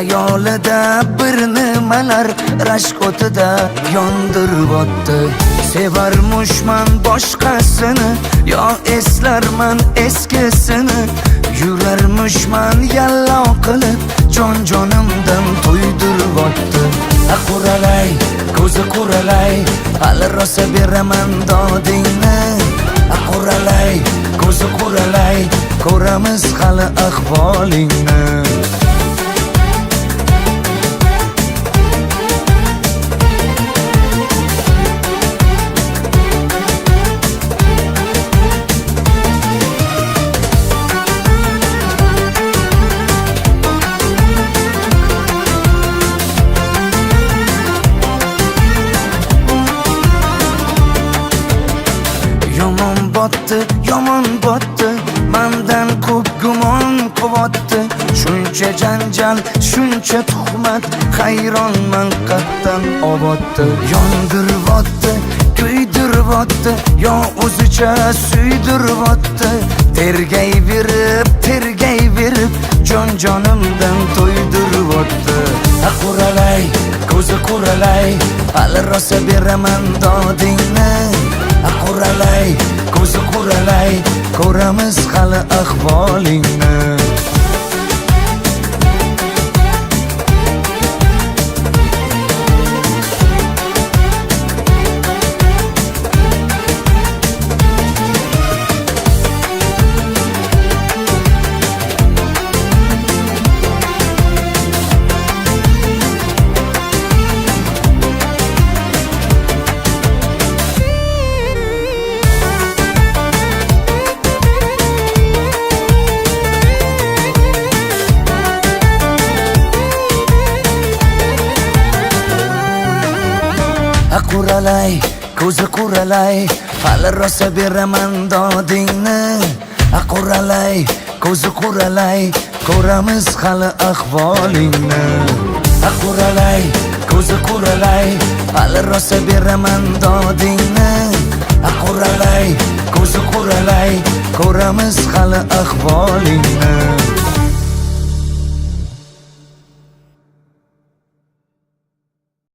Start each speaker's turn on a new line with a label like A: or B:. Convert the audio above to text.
A: Xayolida bir nimalar rashk o'tida yondirib o'tdi. Sevarmushman boshqasini, yo eslarman eskisini. Yurarmushman yallo qilib, jon-jonimdan to'ydirib o'tdi. Quralay, ko'zi quralay, hali rosa beraman dodingni. Quralay, ko'zi quralay, ko'ramiz hali ahvolingni. Yomon botdi, mendan ko'p gumon quvotdi. Shuncha janjal, shuncha tuhmat, hayronman qattan oboddi. Yondiribotdi, kuydiribotdi, yo o'zicha suydiribotdi. Tergayverib, jon-jonimdan to'ydiribotdi. Quralay, ko'zi quralay, hali rosa beraman dodingni. Quralay, ko'zi quralay, ko'ramiz hali ahvolingni. Quralay, ko'zi quralay, hali rosa beraman dodingni. Quralay, ko'zi quralay, ko'ramiz hali ahvolingni. Quralay, ko'zi quralay, hali rosa beraman dodingni. Quralay, ko'zi quralay, ko'ramiz hali ahvolingni.